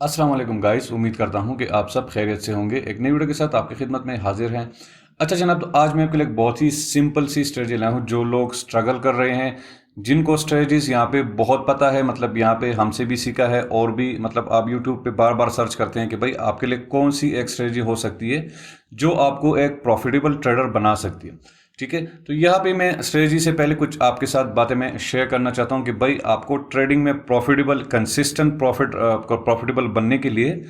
अस्सलाम वालेकुम गाइस, उम्मीद करता हूं कि आप सब खैरियत से होंगे। एक नई वीडियो के साथ आपकी खिदमत में हाजिर हैं। अच्छा जनाब, तो आज मैं आपके लिए एक बहुत ही सिंपल सी स्ट्रेटजी लाया हूं जो लोग स्ट्रगल कर रहे हैं, जिनको स्ट्रेटजीज यहाँ पे बहुत पता है, मतलब यहाँ पे हमसे भी सीखा है और भी, मतलब आप यूट्यूब पे बार बार सर्च करते हैं कि भाई आपके लिए कौन सी एक स्ट्रेटजी हो सकती है जो आपको एक प्रॉफिटेबल ट्रेडर बना सकती है। ठीक है, तो यहाँ पे मैं स्ट्रेटजी से पहले कुछ आपके साथ बातें मैं शेयर करना चाहता हूँ कि भाई आपको ट्रेडिंग में प्रॉफिटेबल कंसिस्टेंट प्रॉफिटेबल बनने के लिए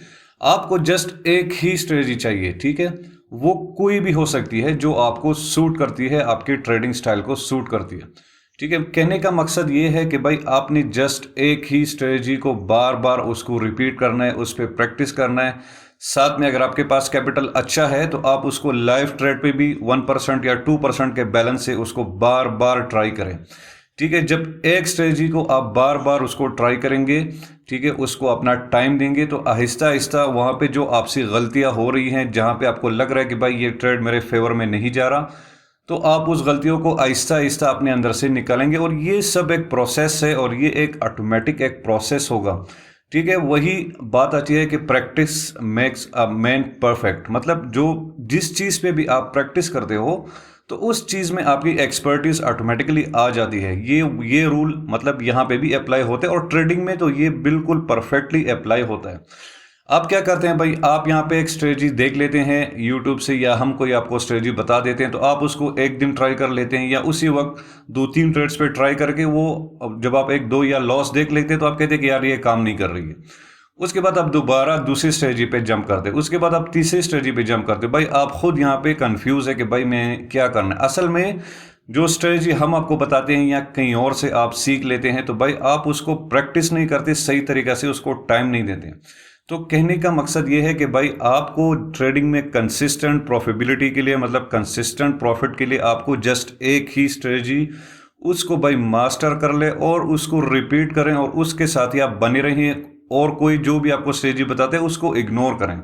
आपको जस्ट एक ही स्ट्रेटजी चाहिए। ठीक है, वो कोई भी हो सकती है जो आपको सूट करती है, आपके ट्रेडिंग स्टाइल को सूट करती है। ठीक है, कहने का मकसद ये है कि भाई आपने जस्ट एक ही स्ट्रेटजी को बार बार उसको रिपीट करना है, उस पर प्रैक्टिस करना है। साथ में अगर आपके पास कैपिटल अच्छा है तो आप उसको लाइव ट्रेड पे भी 1% या 2% के बैलेंस से उसको बार बार ट्राई करें। ठीक है, जब एक स्ट्रेटजी को आप बार बार उसको ट्राई करेंगे, ठीक है, उसको अपना टाइम देंगे, तो आहिस्ता आहिस्ता वहाँ पे जो आपसे गलतियाँ हो रही हैं, जहाँ पे आपको लग रहा है कि भाई ये ट्रेड मेरे फेवर में नहीं जा रहा, तो आप उस गलतियों को आहिस्ता आहिस्ता अपने अंदर से निकालेंगे। और ये सब एक प्रोसेस है और ये एक ऑटोमेटिक एक प्रोसेस होगा। ठीक है, वही बात आती है कि practice makes a man perfect. मतलब जो जिस चीज़ पे भी आप प्रैक्टिस करते हो तो उस चीज़ में आपकी एक्सपर्टीज ऑटोमेटिकली आ जाती है। ये रूल मतलब यहाँ पे भी अप्लाई होते हैं और ट्रेडिंग में तो ये बिल्कुल परफेक्टली अप्लाई होता है। आप क्या करते हैं भाई, आप यहाँ पे एक स्ट्रेटजी देख लेते हैं यूट्यूब से या हम कोई आपको स्ट्रेटजी बता देते हैं, तो आप उसको एक दिन ट्राई कर लेते हैं या उसी वक्त दो तीन ट्रेड्स पे ट्राई करके वो जब आप एक दो या लॉस देख लेते हैं तो आप कहते हैं कि यार ये काम नहीं कर रही है। उसके बाद आप दोबारा दूसरी स्ट्रेटजी पे जंप करते हैं, उसके बाद आप तीसरी स्ट्रेटजी पे जंप करते हैं। भाई आप खुद यहाँ पे कंफ्यूज है कि भाई मैं क्या करना है। असल में जो स्ट्रेटजी हम आपको बताते हैं या कहीं और से आप सीख लेते हैं, तो भाई आप उसको प्रैक्टिस नहीं करते सही तरीक़ा से, उसको टाइम नहीं देते। तो कहने का मकसद ये है कि भाई आपको ट्रेडिंग में कंसिस्टेंट प्रॉफिटेबिलिटी के लिए, मतलब कंसिस्टेंट प्रॉफिट के लिए आपको जस्ट एक ही स्ट्रेटजी उसको भाई मास्टर कर ले और उसको रिपीट करें और उसके साथ ही आप बने रहें। और कोई जो भी आपको स्ट्रेटजी बताते हैं उसको इग्नोर करें।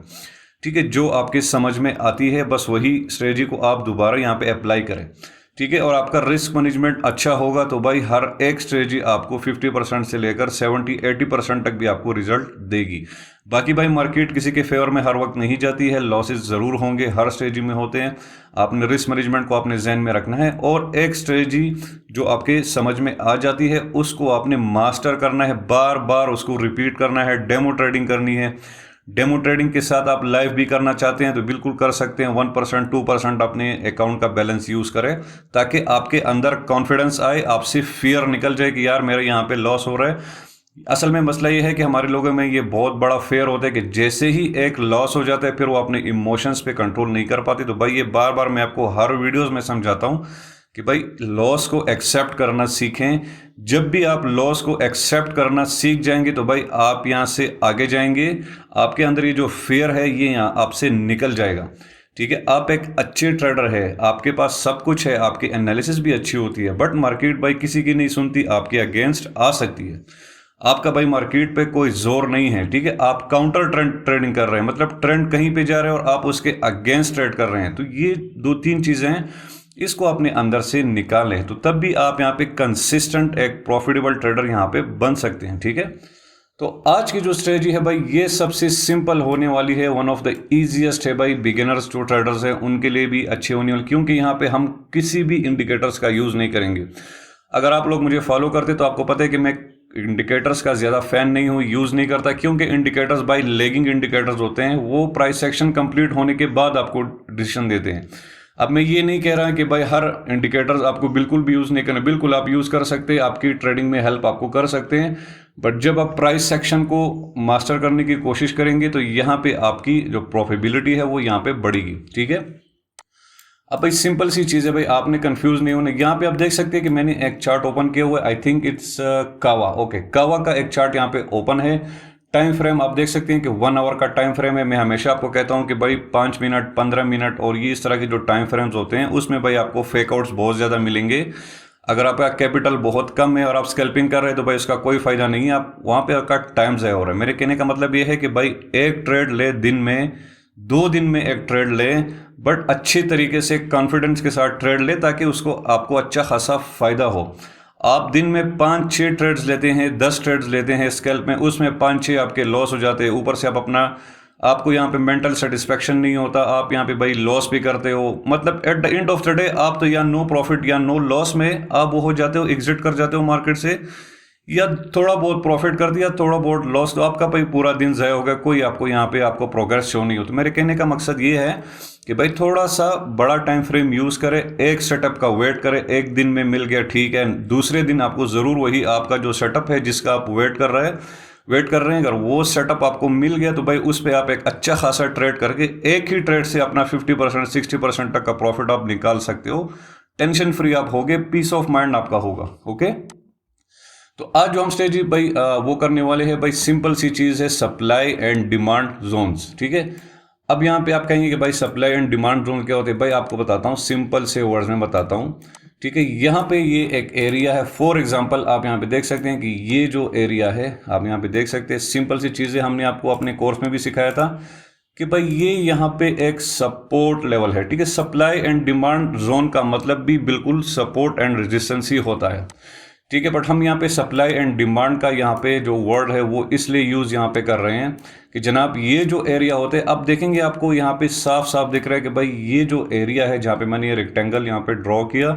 ठीक है, जो आपके समझ में आती है बस वही स्ट्रेटजी को आप दोबारा यहाँ पे अप्लाई करें। ठीक है, और आपका रिस्क मैनेजमेंट अच्छा होगा तो भाई हर एक स्ट्रेटजी आपको 50% से लेकर 70-80% तक भी आपको रिजल्ट देगी। बाकी भाई मार्केट किसी के फेवर में हर वक्त नहीं जाती है, लॉसेस ज़रूर होंगे, हर स्ट्रेटजी में होते हैं। आपने रिस्क मैनेजमेंट को अपने जहन में रखना है और एक स्ट्रेटजी जो आपके समझ में आ जाती है उसको आपने मास्टर करना है, बार बार उसको रिपीट करना है, डेमो ट्रेडिंग करनी है। डेमो ट्रेडिंग के साथ आप लाइव भी करना चाहते हैं तो बिल्कुल कर सकते हैं। 1% 2% अपने अकाउंट का बैलेंस यूज़ करें ताकि आपके अंदर कॉन्फिडेंस आए, आपसे फियर निकल जाए कि यार मेरे यहाँ पे लॉस हो रहा है। असल में मसला ये है कि हमारे लोगों में ये बहुत बड़ा फेयर होता है कि जैसे ही एक लॉस हो जाता है फिर वो अपने इमोशंस पे कंट्रोल नहीं कर पाते। तो भाई ये बार बार मैं आपको हर वीडियोस में समझाता हूँ कि भाई लॉस को एक्सेप्ट करना सीखें। जब भी आप लॉस को एक्सेप्ट करना सीख जाएंगे तो भाई आप यहाँ से आगे जाएंगे, आपके अंदर ये जो फियर है ये यहाँ आपसे निकल जाएगा। ठीक है, आप एक अच्छे ट्रेडर है, आपके पास सब कुछ है, आपकी एनालिसिस भी अच्छी होती है, बट मार्केट भाई किसी की नहीं सुनती, आपके अगेंस्ट आ सकती है। आपका भाई मार्केट पे कोई जोर नहीं है। ठीक है, आप काउंटर ट्रेडिंग कर रहे हैं, मतलब ट्रेंड कहीं पे जा रहे हैं और आप उसके अगेंस्ट ट्रेड कर रहे हैं। तो ये दो तीन चीजें हैं, इसको अपने अंदर से निकालें तो तब भी आप यहाँ पे कंसिस्टेंट एक प्रॉफिटेबल ट्रेडर यहाँ पे बन सकते हैं। ठीक है, तो आज की जो स्ट्रेटजी है भाई ये सबसे सिंपल होने वाली है, वन ऑफ द इजीएस्ट है भाई। बिगिनर्स जो ट्रेडर्स हैं उनके लिए भी अच्छी होने वाली, क्योंकि यहाँ पे हम किसी भी इंडिकेटर्स का यूज़ नहीं करेंगे। अगर आप लोग मुझे फॉलो करते तो आपको पता है कि मैं इंडिकेटर्स का ज़्यादा फैन नहीं हूँ, यूज़ नहीं करता, क्योंकि इंडिकेटर्स भाई लेगिंग इंडिकेटर्स होते हैं, वो प्राइस सेक्शन कंप्लीट होने के बाद आपको डिसीजन देते हैं। अब मैं ये नहीं कह रहा कि भाई हर इंडिकेटर्स आपको बिल्कुल भी यूज़ नहीं करना, बिल्कुल आप यूज़ कर सकते हैं, आपकी ट्रेडिंग में हेल्प आपको कर सकते हैं। बट जब आप प्राइस सेक्शन को मास्टर करने की कोशिश करेंगे तो यहाँ पे आपकी जो प्रॉफिटेबिलिटी है वो यहाँ पे बढ़ेगी। ठीक है, अब भाई सिंपल सी चीज़ है भाई, आपने कंफ्यूज नहीं होने। यहाँ पे आप देख सकते हैं कि मैंने एक चार्ट ओपन किया हुआ है, आई थिंक इट्स कावा। ओके, कावा का एक चार्ट यहाँ पे ओपन है। टाइम फ्रेम आप देख सकते हैं कि 1 आवर का टाइम फ्रेम है। मैं हमेशा आपको कहता हूँ कि भाई 5 मिनट 15 मिनट और ये इस तरह के जो टाइम फ्रेम्स होते हैं उसमें भाई आपको फेकआउट्स बहुत ज़्यादा मिलेंगे। अगर आपका कैपिटल बहुत कम है और आप स्कैल्पिंग कर रहे हैं तो भाई उसका कोई फायदा नहीं है, आप वहाँ पे आपका टाइम ज़ाया हो रहा है। मेरे कहने का मतलब ये है कि भाई एक ट्रेड ले दिन में, 2 दिन में एक ट्रेड ले, बट अच्छे तरीके से कॉन्फिडेंस के साथ ट्रेड ले ताकि उसको आपको अच्छा खासा फायदा हो। आप दिन में 5-6 ट्रेड्स लेते हैं, 10 ट्रेड्स लेते हैं स्कैल्प में, उसमें 5-6 आपके लॉस हो जाते हैं। ऊपर से आपको यहाँ पे मेंटल सेटिस्फेक्शन नहीं होता, आप यहाँ पे भाई लॉस भी करते हो। मतलब at the end of the day आप तो या नो प्रॉफिट या नो लॉस में आप वो हो जाते हो, एग्जिट कर जाते हो मार्केट से, या थोड़ा बहुत प्रॉफिट कर दिया, थोड़ा बहुत लॉस, तो आपका भाई पूरा दिन ज़ाया हो गया, कोई आपको यहाँ पे आपको प्रोग्रेस शो नहीं होती। मेरे कहने का मकसद ये है कि भाई थोड़ा सा बड़ा टाइम फ्रेम यूज़ करें, एक सेटअप का वेट करें। एक दिन में मिल गया ठीक है, दूसरे दिन आपको ज़रूर वही आपका जो सेटअप है जिसका आप वेट कर रहे हैं, अगर वो सेटअप आपको मिल गया तो भाई उस पर आप एक अच्छा खासा ट्रेड करके एक ही ट्रेड से अपना 50% 60% तक का प्रॉफिट आप निकाल सकते हो। टेंशन फ्री आप होगे, पीस ऑफ माइंड आपका होगा। ओके, तो आज जो हम स्ट्रेटजी भाई वो करने वाले हैं भाई, सिंपल सी चीज़ है, सप्लाई एंड डिमांड जोन्स। ठीक है, अब यहाँ पे आप कहेंगे कि भाई सप्लाई एंड डिमांड जोन क्या होते हैं। भाई आपको बताता हूँ, सिंपल से वर्ड्स में बताता हूँ। ठीक है, यहाँ पे ये एक एरिया है, फॉर एग्जांपल आप यहाँ पे देख सकते हैं कि ये जो एरिया है आप यहाँ पे देख सकते हैं। सिंपल सी चीज़ें हमने आपको अपने कोर्स में भी सिखाया था कि भाई ये यहाँ पे एक सपोर्ट लेवल है। ठीक है, सप्लाई एंड डिमांड जोन का मतलब भी बिल्कुल सपोर्ट एंड रेजिस्टेंस ही होता है। ठीक है, बट हम यहाँ पे सप्लाई एंड डिमांड का यहाँ पे जो वर्ड है वो इसलिए यूज़ यहाँ पे कर रहे हैं कि जनाब ये जो एरिया होते हैं, अब देखेंगे आपको यहाँ पे साफ साफ दिख रहा है कि भाई ये जो एरिया है जहाँ पे मैंने ये रेक्टेंगल यहाँ पे ड्रॉ किया,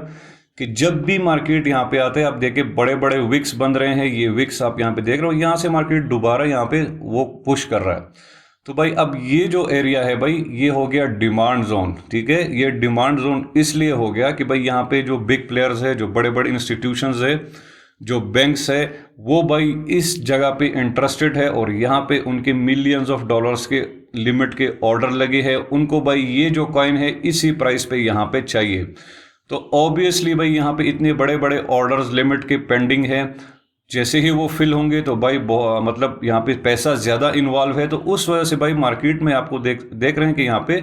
कि जब भी मार्केट यहाँ पे आते हैं आप देखिए बड़े बड़े विक्स बन रहे हैं। ये विक्स आप यहाँ पे देख रहे हो, यहाँ से मार्केट दोबारा यहाँ पे वो पुश कर रहा है। तो भाई अब ये जो एरिया है भाई ये हो गया डिमांड जोन। ठीक है, ये डिमांड जोन इसलिए हो गया कि भाई यहाँ पे जो बिग प्लेयर्स है, जो बड़े बड़े इंस्टीट्यूशंस है, जो बैंक्स है, वो भाई इस जगह पे इंटरेस्टेड है और यहाँ पे उनके मिलियंस ऑफ डॉलर्स के लिमिट के ऑर्डर लगे हैं। उनको भाई ये जो कॉइन है इसी प्राइस पे यहाँ पे चाहिए। तो ऑब्वियसली भाई यहाँ पे इतने बड़े बड़े ऑर्डर्स लिमिट के पेंडिंग है, जैसे ही वो फिल होंगे तो भाई मतलब यहाँ पे पैसा ज़्यादा इन्वॉल्व है, तो उस वजह से भाई मार्केट में आपको देख रहे हैं कि यहाँ पे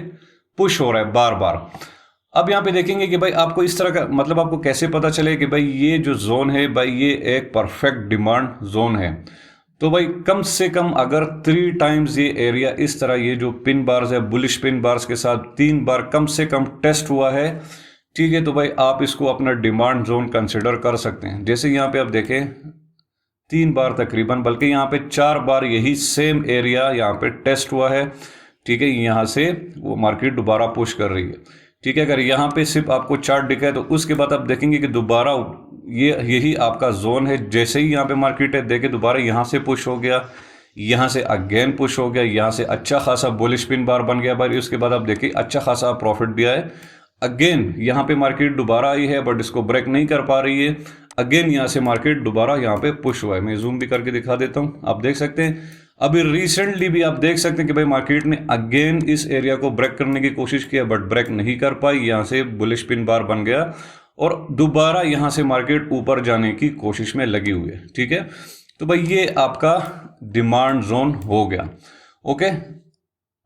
पुश हो रहा है बार बार। अब यहाँ पे देखेंगे कि भाई आपको इस तरह का मतलब आपको कैसे पता चले कि भाई ये जो जोन है भाई ये एक परफेक्ट डिमांड जोन है। तो भाई कम से कम अगर 3 टाइम्स ये एरिया इस तरह, ये जो पिन बार्स है बुलिश पिन बार्स के साथ 3 बार कम से कम टेस्ट हुआ है, ठीक है, तो भाई आप इसको अपना डिमांड जोन कंसिडर कर सकते हैं। जैसे यहाँ पे आप देखें 3 बार तकरीबन, बल्कि यहाँ पे 4 बार यही सेम एरिया यहाँ पे टेस्ट हुआ है। ठीक है, यहाँ से वो मार्केट दोबारा पुश कर रही है। ठीक है, अगर यहाँ पे सिर्फ आपको चार्ट दिखा है तो उसके बाद आप देखेंगे कि दोबारा यही आपका जोन है। जैसे ही यहाँ पे मार्केट है देखे दोबारा यहाँ से पुश हो गया, यहाँ से अगेन पुश हो गया, यहाँ से अच्छा खासा बुलिश पिन बार बन गया भाई। उसके बाद आप देखिए अच्छा खासा प्रॉफिट दिया है। अगेन यहाँ पे मार्केट दोबारा आई है बट इसको ब्रेक नहीं कर पा रही है। अगेन यहाँ से मार्केट दोबारा यहाँ पे पुश हुआ है। मैं जूम भी करके दिखा देता हूँ, आप देख सकते हैं। अभी रिसेंटली भी आप देख सकते हैं कि भाई मार्केट ने अगेन इस एरिया को ब्रेक करने की कोशिश किया बट ब्रेक नहीं कर पाई। यहाँ से बुलिश पिन बार बन गया और दोबारा यहाँ से मार्केट ऊपर जाने की कोशिश में लगी हुई है। ठीक है, तो भाई ये आपका डिमांड जोन हो गया। ओके,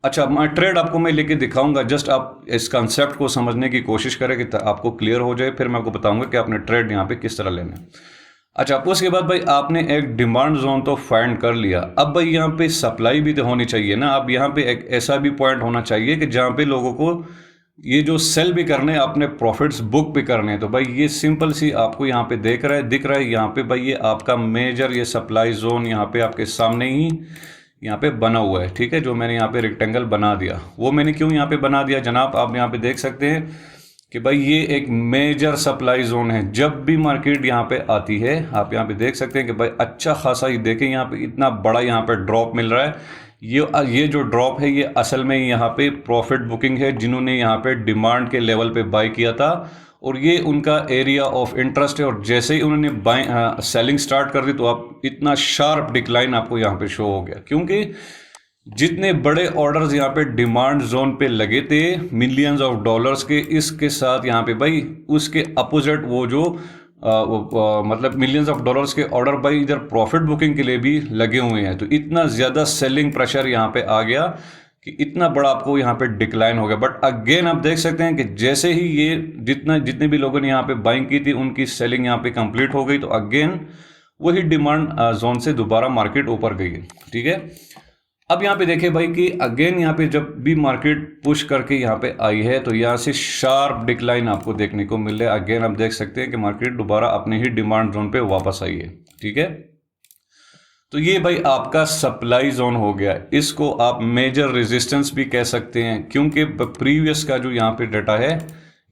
अच्छा मैं ट्रेड आपको मैं लेके दिखाऊंगा, जस्ट आप इस कंसेप्ट को समझने की कोशिश करें कि आपको क्लियर हो जाए, फिर मैं आपको बताऊंगा कि आपने ट्रेड यहाँ पे किस तरह लेना है। अच्छा, उसके बाद भाई आपने एक डिमांड जोन तो फाइंड कर लिया, अब भाई यहाँ पे सप्लाई भी तो होनी चाहिए ना। अब यहाँ पे एक ऐसा भी पॉइंट होना चाहिए कि जहाँ पे लोगों को ये जो सेल भी करने हैं, अपने प्रॉफिट्स बुक भी करने हैं। तो भाई ये सिंपल सी आपको यहाँ पे दिख रहा है यहाँ पे भाई ये आपका मेजर ये सप्लाई जोन यहाँ पे आपके सामने ही यहाँ पे बना हुआ है। ठीक है, जो मैंने यहाँ पे रेक्टेंगल बना दिया, वो मैंने क्यों यहाँ पे बना दिया जनाब, आप यहाँ पे देख सकते हैं कि भाई ये एक मेजर सप्लाई जोन है। जब भी मार्केट यहाँ पे आती है आप यहाँ पे देख सकते हैं कि भाई अच्छा खासा ही देखें यहाँ पे इतना बड़ा यहाँ पे ड्रॉप मिल रहा है। ये जो ड्रॉप है ये असल में यहाँ पे प्रॉफिट बुकिंग है, जिन्होंने यहाँ पे डिमांड के लेवल पे बाय किया था और ये उनका एरिया ऑफ इंटरेस्ट है। और जैसे ही उन्होंने सेलिंग स्टार्ट कर दी तो आप इतना शार्प डिक्लाइन आपको यहाँ पे शो हो गया, क्योंकि जितने बड़े ऑर्डर्स यहाँ पे डिमांड जोन पे लगे थे मिलियंस ऑफ डॉलर्स के, इसके साथ यहाँ पे भाई उसके अपोजिट वो जो मतलब मिलियंस ऑफ डॉलर्स के ऑर्डर भाई इधर प्रॉफिट बुकिंग के लिए भी लगे हुए हैं। तो इतना ज़्यादा सेलिंग प्रेशर यहाँ पे आ गया कि इतना बड़ा आपको यहाँ पे डिक्लाइन हो गया। बट अगेन आप देख सकते हैं कि जैसे ही ये जितने भी लोगों ने यहाँ पे बाइंग की थी उनकी सेलिंग यहाँ पे कंप्लीट हो गई, तो अगेन वही डिमांड जोन से दोबारा मार्केट ऊपर गई है। ठीक है, अब यहाँ पे देखिए भाई कि अगेन यहाँ पे जब भी मार्केट पुश करके यहाँ पे आई है तो यहाँ से शार्प डिक्लाइन आपको देखने को मिल रहा है। अगेन आप देख सकते हैं कि मार्केट दोबारा अपने ही डिमांड जोन पे वापस आई है। ठीक है, तो ये भाई आपका सप्लाई जोन हो गया। इसको आप मेजर रेजिस्टेंस भी कह सकते हैं, क्योंकि प्रीवियस का जो यहाँ पे डाटा है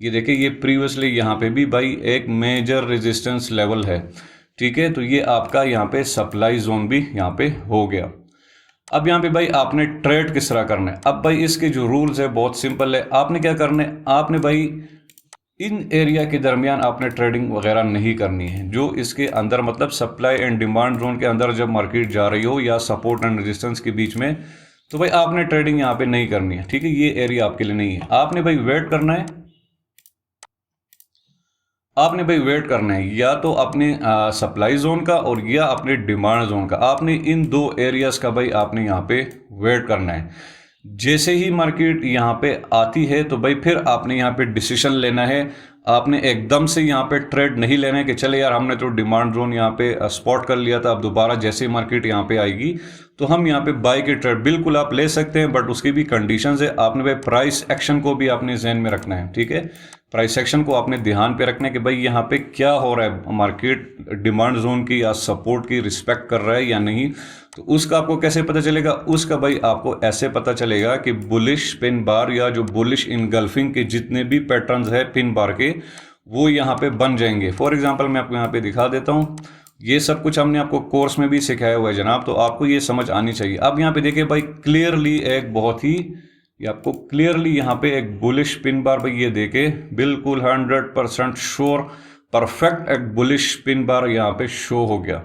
ये देखिए, ये प्रीवियसली यहाँ पे भी भाई एक मेजर रेजिस्टेंस लेवल है। ठीक है, तो ये आपका यहाँ पे सप्लाई जोन भी यहाँ पे हो गया। अब यहाँ पे भाई आपने ट्रेड किस तरह करना है। अब भाई इसके जो रूल्स है बहुत सिंपल है। आपने क्या करना है, आपने भाई इन एरिया के दरमियान आपने ट्रेडिंग वगैरह नहीं करनी है। जो इसके अंदर मतलब सप्लाई एंड डिमांड जोन के अंदर जब मार्केट जा रही हो या सपोर्ट एंड रेजिस्टेंस के बीच में, तो भाई आपने ट्रेडिंग यहाँ पे नहीं करनी है। ठीक है, ये एरिया आपके लिए नहीं है। आपने भाई वेट करना है, आपने भाई वेट करना है या तो अपने सप्लाई जोन का और या अपने डिमांड जोन का। आपने इन दो एरियाज का भाई आपने यहाँ पे वेट करना है। जैसे ही मार्केट यहाँ पे आती है तो भाई फिर आपने यहाँ पे डिसीजन लेना है। आपने एकदम से यहाँ पे ट्रेड नहीं लेना है कि चले यार हमने तो डिमांड जोन यहाँ पे स्पॉट कर लिया था, अब दोबारा जैसे ही मार्केट यहाँ पे आएगी तो हम यहाँ पे बाय के ट्रेड बिल्कुल आप ले सकते हैं, बट उसकी भी कंडीशंस है। आपने भाई प्राइस एक्शन को भी आपने ज़हन में रखना है। ठीक है, प्राइस एक्शन को आपने ध्यान पे रखना है कि भाई यहाँ पे क्या हो रहा है, मार्केट डिमांड जोन की या सपोर्ट की रिस्पेक्ट कर रहा है या नहीं। तो उसका आपको कैसे पता चलेगा, उसका भाई आपको ऐसे पता चलेगा कि बुलिश पिन बार या जो बुलिश इनगल्फिंग के जितने भी पैटर्न्स है पिन बार के, वो यहाँ पे बन जाएंगे। फॉर एग्जांपल मैं आपको यहाँ पे दिखा देता हूँ। ये सब कुछ हमने आपको कोर्स में भी सिखाया हुआ है जनाब, तो आपको ये समझ आनी चाहिए। अब यहाँ पे देखिए भाई क्लियरली एक बहुत ही, ये आपको क्लियरली यहाँ पे एक बुलिश पिन बार भाई ये देखे बिल्कुल 100% श्योर परफेक्ट एक बुलिश पिन बार यहाँ पे शो हो गया।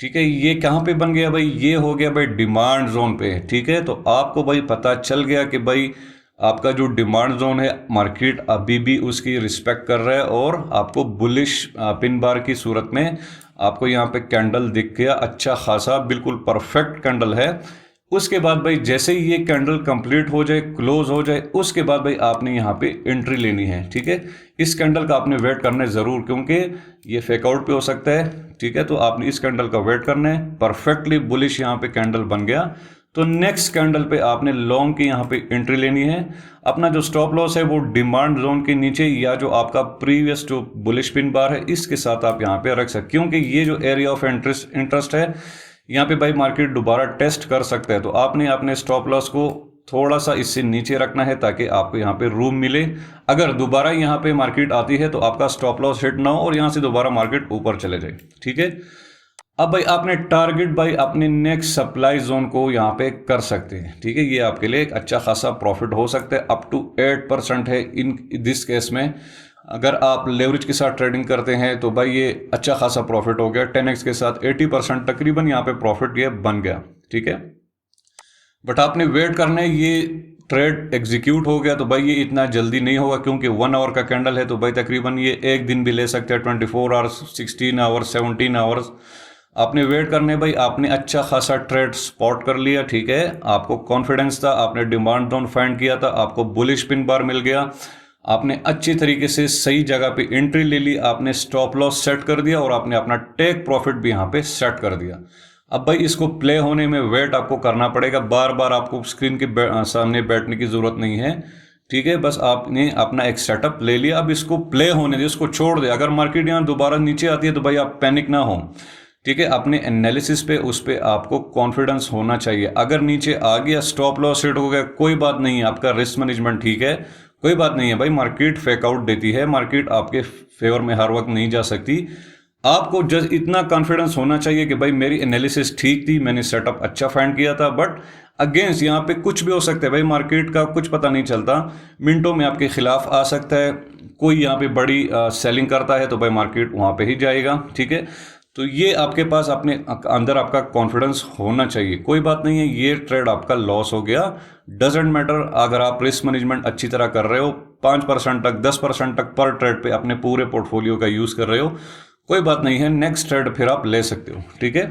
ठीक है, ये कहाँ पे बन गया भाई, ये हो गया भाई डिमांड जोन पे। ठीक है, तो आपको भाई पता चल गया कि भाई आपका जो डिमांड जोन है मार्केट अभी भी उसकी रिस्पेक्ट कर रहा है और आपको बुलिश पिन बार की सूरत में आपको यहाँ पे कैंडल दिख गया, अच्छा खासा बिल्कुल परफेक्ट कैंडल है। उसके बाद भाई जैसे ही ये कैंडल कंप्लीट हो जाए, क्लोज हो जाए, उसके बाद भाई आपने यहाँ पे एंट्री लेनी है। ठीक है, इस कैंडल का आपने वेट करना है ज़रूर, क्योंकि ये फेकआउट पे हो सकता है। ठीक है, तो आपने इस कैंडल का वेट करना है। परफेक्टली बुलिश यहाँ पे कैंडल बन गया तो नेक्स्ट कैंडल पे आपने लॉन्ग की यहाँ पे एंट्री लेनी है। अपना जो स्टॉप लॉस है वो डिमांड जोन के नीचे या जो आपका प्रीवियस जो बुलिश पिन बार है इसके साथ आप यहाँ पे रख सकते, क्योंकि ये जो एरिया ऑफ इंटरेस्ट है यहाँ पे भाई मार्केट दोबारा टेस्ट कर सकता है। तो आपने अपने स्टॉप लॉस को थोड़ा सा इससे नीचे रखना है ताकि आपको यहाँ पे रूम मिले। अगर दोबारा यहाँ पे मार्केट आती है तो आपका स्टॉप लॉस हिट ना हो और यहाँ से दोबारा मार्केट ऊपर चले जाए। ठीक है, अब भाई आपने टारगेट भाई अपने नेक्स्ट सप्लाई जोन को यहाँ पे कर सकते हैं। ठीक है, ये आपके लिए एक अच्छा खासा प्रॉफिट हो सकता है, अप टू 8% है इन दिस केस में। अगर आप लेवरेज के साथ ट्रेडिंग करते हैं तो भाई ये अच्छा खासा प्रॉफिट हो गया। 10x के साथ 80% तकरीबन यहाँ पे प्रॉफिट ये बन गया। ठीक है, बट आपने वेट करना है। ये ट्रेड एग्जीक्यूट हो गया तो भाई ये इतना जल्दी नहीं होगा, क्योंकि 1 आवर का कैंडल है तो भाई तकरीबन ये एक दिन भी ले सकते हैं, 24 आवर्स, 16 आवर्स, 17 आवर्स। आपने वेट करने भाई, आपने अच्छा खासा ट्रेड स्पॉट कर लिया। ठीक है, आपको कॉन्फिडेंस था, आपने डिमांड जोन फाइंड किया था, आपको बुलिश पिन बार मिल गया, आपने अच्छी तरीके से सही जगह पे एंट्री ले ली, आपने स्टॉप लॉस सेट कर दिया और आपने अपना टेक प्रॉफिट भी यहाँ पे सेट कर दिया। अब भाई इसको प्ले होने में वेट आपको करना पड़ेगा, बार बार आपको स्क्रीन के सामने बैठने की जरूरत नहीं है। ठीक है, बस आपने अपना एक सेटअप ले लिया, अब इसको प्ले होने दे, इसको छोड़ दे। अगर मार्केट यहाँ दोबारा नीचे आती है तो भाई आप पैनिक ना हो। ठीक है, अपने एनालिसिस पे उस पे आपको कॉन्फिडेंस होना चाहिए। अगर नीचे आ गया, स्टॉप लॉस हिट हो गया, कोई बात नहीं, आपका रिस्क मैनेजमेंट ठीक है, कोई बात नहीं है भाई। मार्केट फेकआउट देती है, मार्केट आपके फेवर में हर वक्त नहीं जा सकती। आपको जस्ट इतना कॉन्फिडेंस होना चाहिए कि भाई मेरी एनालिसिस ठीक थी, मैंने सेटअप अच्छा फाइंड किया था, बट अगेंस्ट यहाँ पे कुछ भी हो सकता है भाई। मार्केट का कुछ पता नहीं चलता, मिनटों में आपके खिलाफ आ सकता है। कोई यहाँ पे बड़ी सेलिंग करता है तो भाई मार्केट वहाँ पे ही जाएगा। ठीक है, तो ये आपके पास अपने अंदर आपका कॉन्फिडेंस होना चाहिए। कोई बात नहीं है, ये ट्रेड आपका लॉस हो गया, डजेंट मैटर। अगर आप रिस्क मैनेजमेंट अच्छी तरह कर रहे हो, 5% तक 10% तक पर ट्रेड पे अपने पूरे पोर्टफोलियो का यूज़ कर रहे हो, कोई बात नहीं है, नेक्स्ट ट्रेड फिर आप ले सकते हो। ठीक है,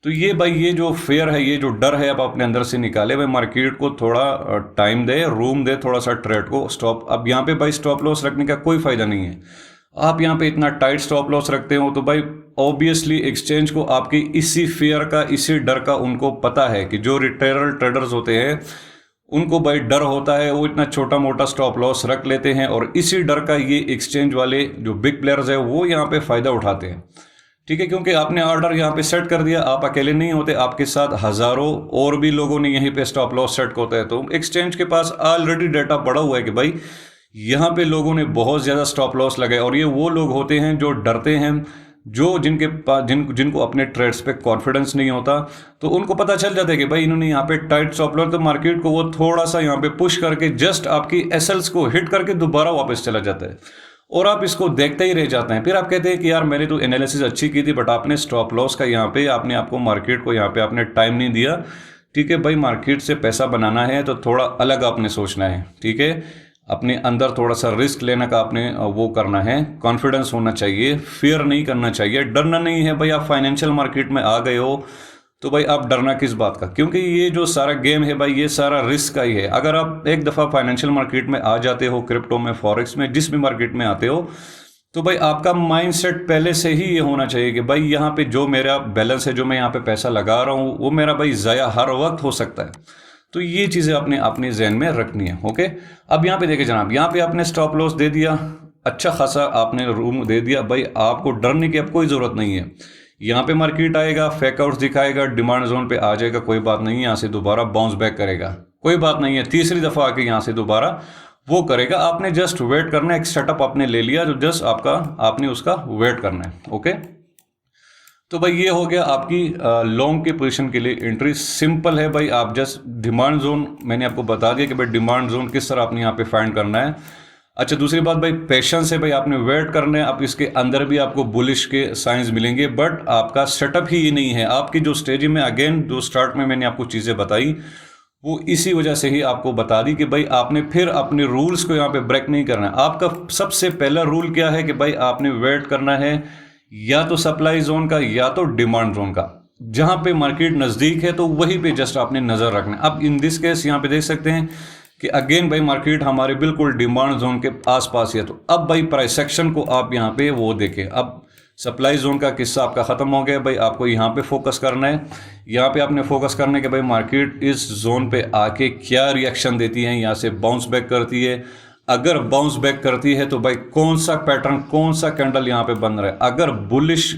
तो ये भाई ये जो फेयर है, ये जो डर है, आप अपने अंदर से निकाले भाई। मार्केट को थोड़ा टाइम दे, रूम दे थोड़ा सा ट्रेड को। स्टॉप, अब यहाँ पे भाई स्टॉप लॉस रखने का कोई फायदा नहीं है। आप यहाँ पे इतना टाइट स्टॉप लॉस रखते हो तो भाई ऑब्वियसली एक्सचेंज को आपकी इसी फेयर का, इसी डर का उनको पता है कि जो रिटेलर ट्रेडर्स होते हैं उनको भाई डर होता है, वो इतना छोटा मोटा स्टॉप लॉस रख लेते हैं और इसी डर का ये एक्सचेंज वाले जो बिग प्लेयर्स है वो यहाँ पे फायदा उठाते हैं। ठीक है, क्योंकि आपने ऑर्डर यहाँ पे सेट कर दिया, आप अकेले नहीं होते, आपके साथ हजारों और भी लोगों ने यहीं पे स्टॉप लॉस सेट होता है। तो एक्सचेंज के पास ऑलरेडी डाटा पड़ा हुआ है कि भाई यहाँ पे लोगों ने बहुत ज़्यादा स्टॉप लॉस लगाए, और ये वो लोग होते हैं जो डरते हैं, जो जिनके पास जिनको अपने ट्रेड्स पे कॉन्फिडेंस नहीं होता। तो उनको पता चल जाता है कि भाई इन्होंने यहाँ पे टाइट स्टॉप लॉस, तो मार्केट को वो थोड़ा सा यहाँ पे पुश करके जस्ट आपकी एसएल्स को हिट करके दोबारा वापस चला जाता है, और आप इसको देखते ही रह जाते हैं। फिर आप कहते हैं कि यार मैंने तो एनालिसिस अच्छी की थी, बट आपने स्टॉप लॉस का यहाँ पे आपने आपको मार्केट को यहाँ पे आपने टाइम नहीं दिया। ठीक है भाई, मार्केट से पैसा बनाना है तो थोड़ा अलग आपने सोचना है। ठीक है, अपने अंदर थोड़ा सा रिस्क लेने का आपने वो करना है, कॉन्फिडेंस होना चाहिए, फियर नहीं करना चाहिए, डरना नहीं है। भाई आप फाइनेंशियल मार्केट में आ गए हो तो भाई आप डरना किस बात का, क्योंकि ये जो सारा गेम है भाई ये सारा रिस्क का ही है। अगर आप एक दफ़ा फाइनेंशियल मार्केट में आ जाते हो, क्रिप्टो में, फॉरेक्स में, जिस भी मार्केट में आते हो, तो भाई आपका माइंडसेट पहले से ही ये होना चाहिए कि भाई यहाँ पे जो मेरा बैलेंस है, जो मैं यहाँ पे पैसा लगा रहा हूँ, वो मेरा भाई ज़ाया हर वक्त हो सकता है। तो ये चीज़ें आपने अपने जहन में रखनी है। ओके, अब यहाँ पे देखिए जनाब, यहाँ पे आपने स्टॉप लॉस दे दिया, अच्छा खासा आपने रूम दे दिया। भाई आपको डरने की अब कोई ज़रूरत नहीं है। यहाँ पे मार्केट आएगा, फेकआउट्स दिखाएगा, डिमांड जोन पे आ जाएगा, कोई बात नहीं है, यहाँ से दोबारा बाउंस बैक करेगा, कोई बात नहीं है, तीसरी दफ़ा आके यहाँ से दोबारा वो करेगा। आपने जस्ट वेट करना है, एक सेटअप आपने ले लिया, जो जस्ट आपने उसका वेट करना है। ओके, तो भाई ये हो गया आपकी लॉन्ग की पोजीशन के लिए एंट्री। सिंपल है भाई, आप जस्ट डिमांड जोन, मैंने आपको बता दिया कि भाई डिमांड जोन किस तरह आपने यहाँ पे फाइंड करना है। अच्छा, दूसरी बात भाई पेशेंस है, भाई आपने वेट करना है। अब इसके अंदर भी आपको बुलिश के साइंस मिलेंगे, बट आपका सेटअप ही ये नहीं है। आपकी जो स्टेज में, अगेन जो स्टार्ट में मैंने आपको चीज़ें बताई, वो इसी वजह से ही आपको बता दी कि भाई आपने फिर अपने रूल्स को यहाँ पे ब्रेक नहीं करना है। आपका सबसे पहला रूल क्या है कि भाई आपने वेट करना है या तो सप्लाई जोन का या तो डिमांड जोन का। जहां पे मार्केट नज़दीक है तो वहीं पे जस्ट आपने नज़र रखना है। अब इन दिस केस यहाँ पे देख सकते हैं कि अगेन भाई मार्केट हमारे बिल्कुल डिमांड जोन के आसपास है। तो अब भाई प्राइस सेक्शन को आप यहाँ पे वो देखें। अब सप्लाई जोन का किस्सा आपका ख़त्म हो गया, भाई आपको यहाँ पे फोकस करना है। यहाँ पे आपने फोकस करना है कि भाई मार्केट इस जोन पे आके क्या रिएक्शन देती है, यहाँ से बाउंस बैक करती है। अगर बाउंस बैक करती है तो भाई कौन सा पैटर्न, कौन सा कैंडल यहाँ पे बन रहा है। अगर बुलिश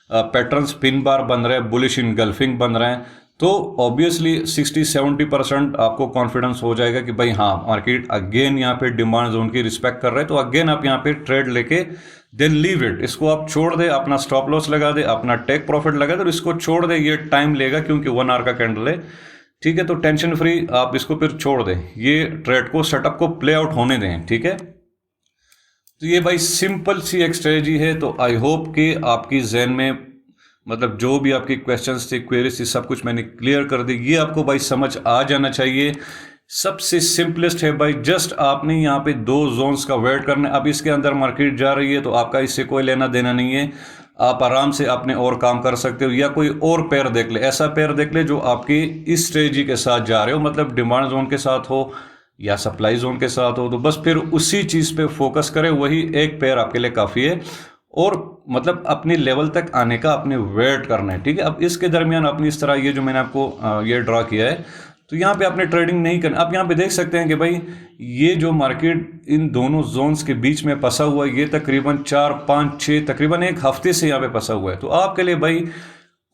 पैटर्न पिन बार बन रहा है, बुलिश इनगल्फिंग बन रहा है, तो ऑब्वियसली 60-70% आपको कॉन्फिडेंस हो जाएगा कि भाई हाँ मार्केट अगेन यहाँ पे डिमांड जोन की रिस्पेक्ट कर रहा है। तो अगेन आप यहाँ पे ट्रेड लेके देन लीव इट, इसको आप छोड़ दे, अपना स्टॉप लॉस लगा दे, अपना टेक प्रॉफिट लगा दे और इसको छोड़ दे। ये टाइम लेगा क्योंकि 1 आवर का कैंडल है। ठीक है, तो टेंशन फ्री आप इसको फिर छोड़ दें, ये ट्रेड को, सेटअप को प्ले आउट होने दें। ठीक है, तो ये भाई सिंपल सी एक स्ट्रेटजी है। तो आई होप कि आपकी जहन में, मतलब जो भी आपकी क्वेश्चंस थे, क्वेरीज थी, सब कुछ मैंने क्लियर कर दी। ये आपको भाई समझ आ जाना चाहिए। सबसे सिंपलेस्ट है भाई, जस्ट आपने यहाँ पे 2 जोन्स का वेट करना है। अब इसके अंदर मार्केट जा रही है तो आपका इससे कोई लेना देना नहीं है। आप आराम से अपने और काम कर सकते हो, या कोई और पेयर देख ले, ऐसा पेयर देख ले जो आपकी इस स्ट्रेटजी के साथ जा रहे हो, मतलब डिमांड जोन के साथ हो या सप्लाई जोन के साथ हो। तो बस फिर उसी चीज़ पे फोकस करें, वही एक पेयर आपके लिए काफ़ी है। और मतलब अपने लेवल तक आने का अपने वेट करना है। ठीक है, अब इसके दरमियान अपनी इस तरह ये जो मैंने आपको ये ड्रा किया है, तो यहाँ पे आपने ट्रेडिंग नहीं करना। आप यहाँ पे देख सकते हैं कि भाई ये जो मार्केट इन दोनों जोन्स के बीच में फंसा हुआ है, ये तकरीबन 4, 5, 6 तकरीबन 1 हफ्ते से यहाँ पे फंसा हुआ है। तो आपके लिए भाई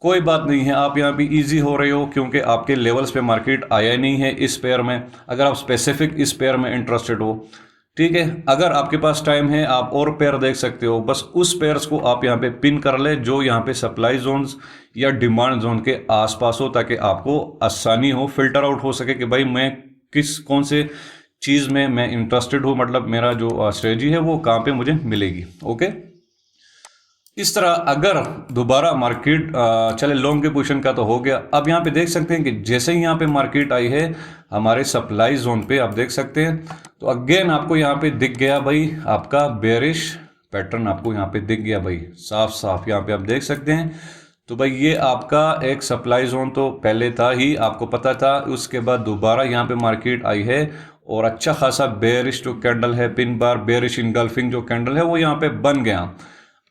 कोई बात नहीं है, आप यहाँ पे इजी हो रहे हो क्योंकि आपके लेवल्स पे मार्केट आया नहीं है इस पेयर में। अगर आप स्पेसिफिक इस पेयर में इंटरेस्टेड हो, ठीक है, अगर आपके पास टाइम है आप और पेयर देख सकते हो। बस उस पेयर्स को आप यहाँ पे पिन कर ले जो यहाँ पे सप्लाई जोन्स या डिमांड जोन के आसपास हो, ताकि आपको आसानी हो, फिल्टर आउट हो सके कि भाई मैं कौन से चीज़ में मैं इंटरेस्टेड हूँ, मतलब मेरा जो स्ट्रेटजी है वो कहाँ पे मुझे मिलेगी। ओके, इस तरह अगर दोबारा मार्केट चले लॉन्ग के पोजीशन का तो हो गया। अब यहाँ पे देख सकते हैं कि जैसे ही यहाँ पे मार्केट आई है हमारे सप्लाई जोन पे, आप देख सकते हैं, तो अगेन आपको यहाँ पे दिख गया भाई आपका बेरिश पैटर्न, आपको यहाँ पे दिख गया भाई साफ साफ, यहाँ पे आप देख सकते हैं। तो भाई ये आपका एक सप्लाई जोन तो पहले था ही, आपको पता था। उसके बाद दोबारा यहाँ पे मार्केट आई है और अच्छा खासा बेरिश जो कैंडल है, पिन बार बेरिश इनगल्फिंग जो कैंडल है वो यहाँ पे बन गया।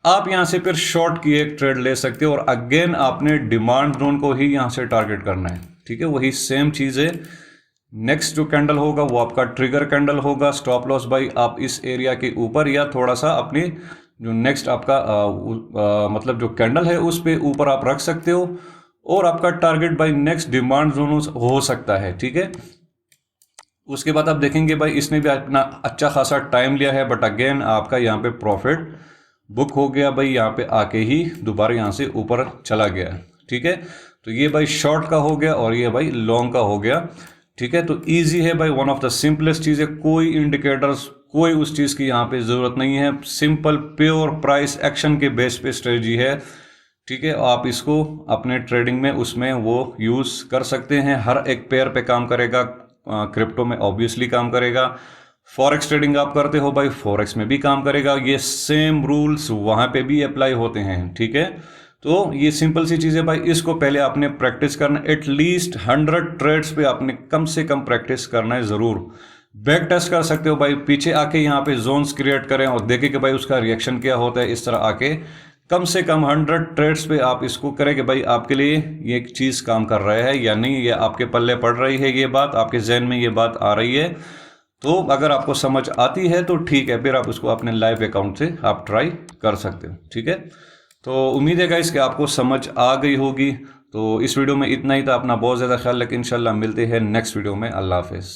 आप यहाँ से फिर शॉर्ट की एक ट्रेड ले सकते हो और अगेन आपने डिमांड जोन को ही यहाँ से टारगेट करना है, ठीक है। वही सेम चीज़ है। नेक्स्ट जो कैंडल होगा वो आपका ट्रिगर कैंडल होगा। स्टॉप लॉस बाई आप इस एरिया के ऊपर या थोड़ा सा अपनी जो नेक्स्ट आपका मतलब जो कैंडल है उस पे ऊपर आप रख सकते हो, और आपका target by next demand zone हो सकता है, ठीक है। उसके बाद आप देखेंगे भाई इसने भी अपना अच्छा खासा टाइम लिया है, बट अगेन आपका यहाँ पे प्रॉफिट बुक हो गया भाई, यहाँ पे आके ही दोबारा यहाँ से ऊपर चला गया, ठीक है। तो ये भाई शॉर्ट का हो गया और ये भाई लॉन्ग का हो गया, ठीक है। तो इजी है भाई, वन ऑफ द सिंपलेस्ट चीज़ है। कोई इंडिकेटर्स कोई उस चीज़ की यहाँ पे ज़रूरत नहीं है। सिंपल प्योर प्राइस एक्शन के बेस पे स्ट्रेटजी है, ठीक है। आप इसको अपने ट्रेडिंग में उसमें वो यूज़ कर सकते हैं। हर एक पेयर पे काम करेगा, क्रिप्टो में ऑब्वियसली काम करेगा। फॉरेक्स ट्रेडिंग आप करते हो भाई, फॉरेक्स में भी काम करेगा। ये सेम रूल्स वहाँ पे भी अप्लाई होते हैं, ठीक है। तो ये सिंपल सी चीज़ है भाई, इसको पहले आपने प्रैक्टिस करना। एटलीस्ट 100 ट्रेड्स पे आपने कम से कम प्रैक्टिस करना है ज़रूर। बैक टेस्ट कर सकते हो भाई, पीछे आके यहाँ पे जोन्स क्रिएट करें और देखें कि भाई उसका रिएक्शन क्या होता है। इस तरह आके कम से कम 100 ट्रेड्स पे आप इसको करें कि भाई आपके लिए ये चीज़ काम कर रहा है या नहीं, ये आपके पल्ले पड़ रही है, ये बात आपके जहन में ये बात आ रही है। तो अगर आपको समझ आती है तो ठीक है, फिर आप उसको अपने लाइव अकाउंट से आप ट्राई कर सकते हो, ठीक है। तो उम्मीद है गाइस कि आपको समझ आ गई होगी। तो इस वीडियो में इतना ही था। अपना बहुत ज़्यादा ख्याल रखें। इंशाल्लाह मिलते हैं नेक्स्ट वीडियो में। अल्लाह हाफिज़।